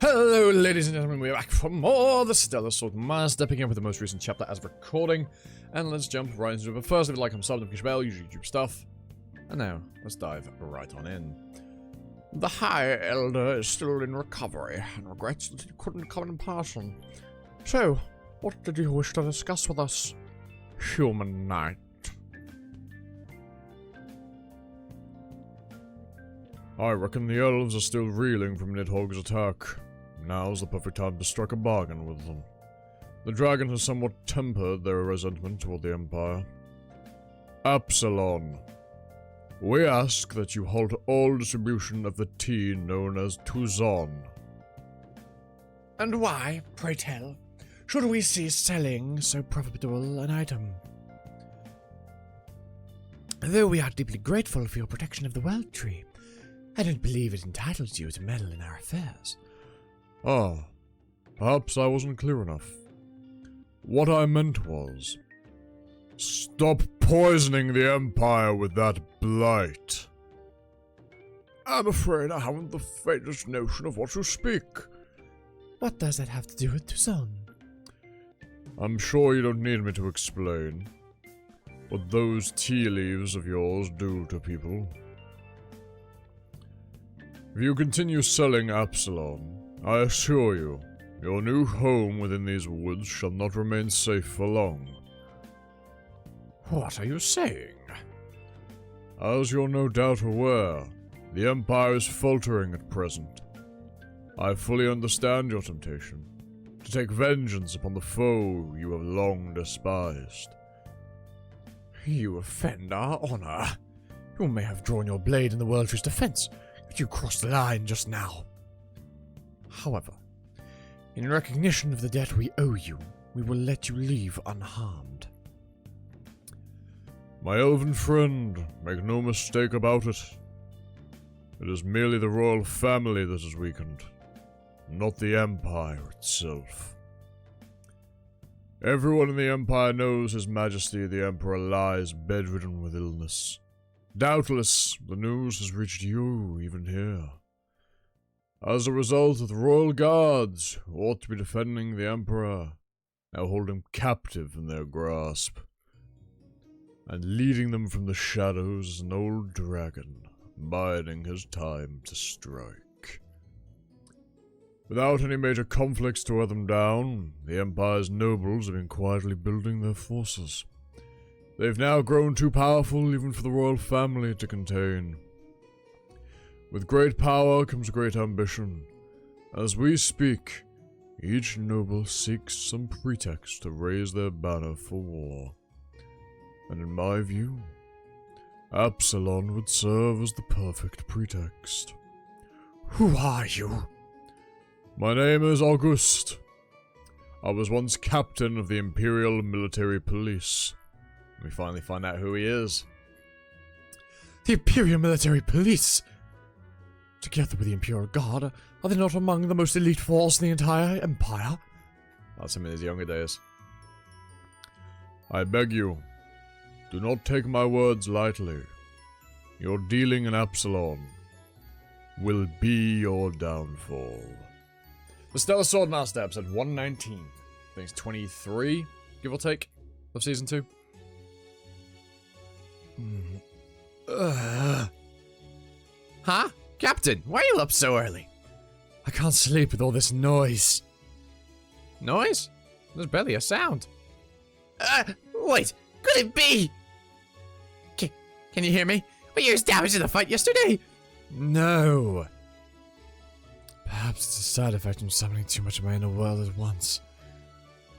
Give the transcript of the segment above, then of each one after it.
Hello, ladies and gentlemen, we're back for more The Stellar Swordmaster, picking up with the most recent chapter as of recording. And let's jump right into it. But first, if you'd like, I'm Sub, bell, usually YouTube stuff. And now, let's dive right on in. The High Elder is still in recovery, and regrets that he couldn't come in person. So, what did you wish to discuss with us, Human Knight? I reckon the elves are still reeling from Nidhogg's attack. Now's the perfect time to strike a bargain with them. The dragon has somewhat tempered their resentment toward the Empire. Absalon, we ask that you halt all distribution of the tea known as Tuzon. And why, pray tell, should we cease selling so profitable an item? Though we are deeply grateful for your protection of the World Tree, I don't believe it entitles you to meddle in our affairs. Ah, perhaps I wasn't clear enough. What I meant was, stop poisoning the Empire with that blight. I'm afraid I haven't the faintest notion of what you speak. What does that have to do with Tuzon? I'm sure you don't need me to explain what those tea leaves of yours do to people. If you continue selling Absalon, I assure you, your new home within these woods shall not remain safe for long. What are you saying? As you're no doubt aware, the Empire is faltering at present. I fully understand your temptation to take vengeance upon the foe you have long despised. You offend our honor. You may have drawn your blade in the World Tree's defense, but you crossed the line just now. However, in recognition of the debt we owe you, we will let you leave unharmed. My elven friend, make no mistake about it. It is merely the royal family that is weakened, not the Empire itself. Everyone in the Empire knows His Majesty the Emperor lies bedridden with illness. Doubtless, the news has reached you, even here. As a result, the royal guards, who ought to be defending the Emperor, now hold him captive in their grasp. And leading them from the shadows is an old dragon, biding his time to strike. Without any major conflicts to wear them down, the Empire's nobles have been quietly building their forces. They've now grown too powerful even for the royal family to contain. With great power comes great ambition. As we speak, each noble seeks some pretext to raise their banner for war. And in my view, Absalon would serve as the perfect pretext. Who are you? My name is August. I was once captain of the Imperial Military Police. We finally find out who he is. The Imperial Military Police? Together with the Imperial Guard, are they not among the most elite force in the entire Empire? That's him in his younger days. I beg you, do not take my words lightly. Your dealing in Absalon will be your downfall. The Stellar Swordmaster, episode 119. I think it's 23, give or take, of season 2. Huh? Captain, why are you up so early? I can't sleep with all this noise. Noise? There's barely a sound. Wait, could it be? Can you hear me? Were you damaged in the fight yesterday? No. Perhaps it's a side effect from summoning too much of my inner world at once.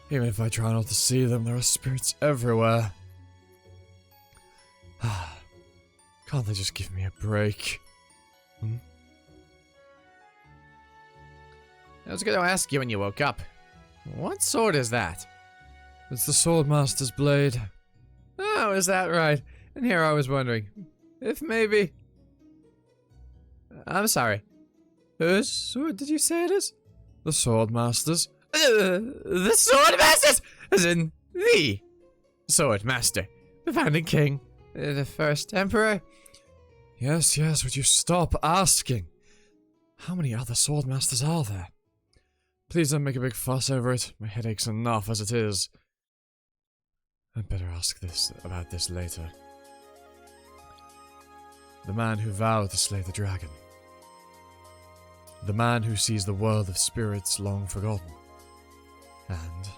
Even if I try not to see them, there are spirits everywhere. Can't they just give me a break? I was going to ask you when you woke up. What sword is that? It's the Swordmaster's blade. Oh, is that right? And here I was wondering, if maybe... I'm sorry. Whose sword did you say it is? The Swordmaster's. The Swordmaster's! As in, the Swordmaster. The founding king. The first emperor. Yes, would you stop asking? How many other Swordmasters are there? Please don't make a big fuss over it. My headache's enough as it is. I'd better ask about this later. The man who vowed to slay the dragon. The man who sees the world of spirits long forgotten. And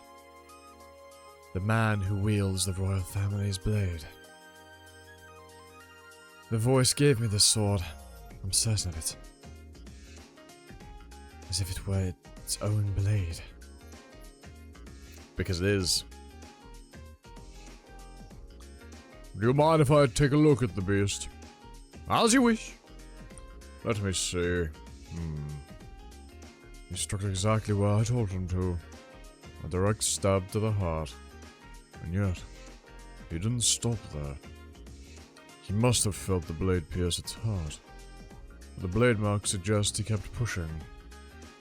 the man who wields the royal family's blade. The voice gave me this sword. I'm certain of it. As if it were its own blade. Because it is. Do you mind if I take a look at the beast? As you wish. Let me see. He struck exactly where I told him to. A direct stab to the heart. And yet, he didn't stop there. He must have felt the blade pierce its heart. The blade mark suggests he kept pushing,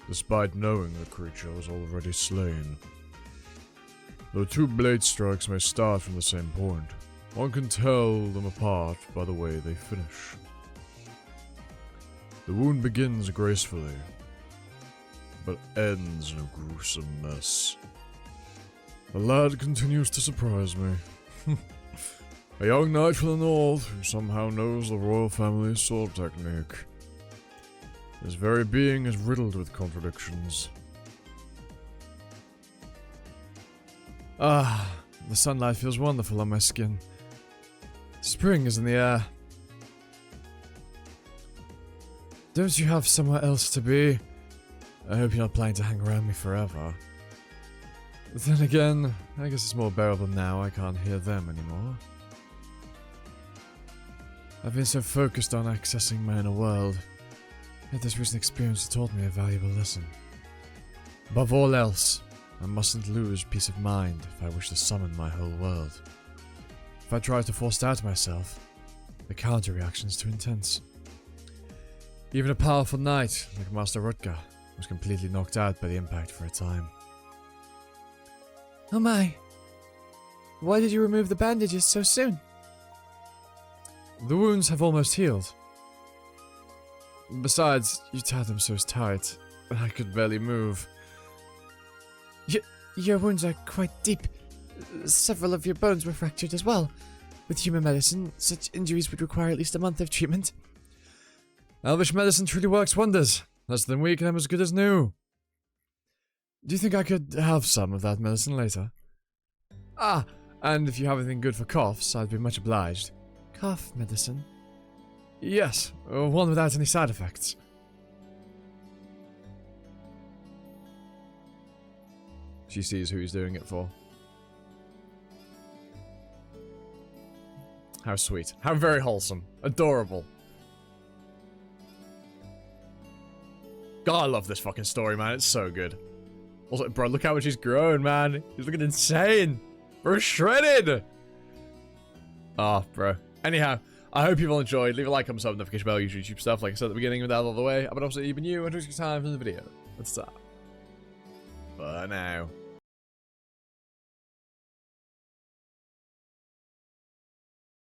despite knowing the creature was already slain. Though two blade strikes may start from the same point, one can tell them apart by the way they finish. The wound begins gracefully, but ends in a gruesome mess. The lad continues to surprise me. A young knight from the north who somehow knows the royal family's sword technique. His very being is riddled with contradictions. Ah, the sunlight feels wonderful on my skin. Spring is in the air. Don't you have somewhere else to be? I hope you're not planning to hang around me forever. Then again, I guess it's more bearable now I can't hear them anymore. I've been so focused on accessing my inner world, yet this recent experience has taught me a valuable lesson. Above all else, I mustn't lose peace of mind if I wish to summon my whole world. If I try to force it out myself, the counter-reaction is too intense. Even a powerful knight like Master Rutger was completely knocked out by the impact for a time. Oh my. Why did you remove the bandages so soon? The wounds have almost healed. Besides, you tied them so tight, I could barely move. Your wounds are quite deep. Several of your bones were fractured as well. With human medicine, such injuries would require at least a month of treatment. Elvish medicine truly works wonders. Less than weak and I'm as good as new. Do you think I could have some of that medicine later? Ah, and if you have anything good for coughs, I'd be much obliged. Cough medicine? Yes, one without any side effects. She sees who he's doing it for. How sweet. How very wholesome. Adorable. God, I love this fucking story, man. It's so good. Also, bro, look how much he's grown, man. He's looking insane. Bro, shredded. Oh, bro. Anyhow, I hope you've all enjoyed. Leave a like, comment, sub, notification bell, usual YouTube stuff. Like I said at the beginning, with that out of the way. But also, even you, and your time for the video. Let's start. Bye now.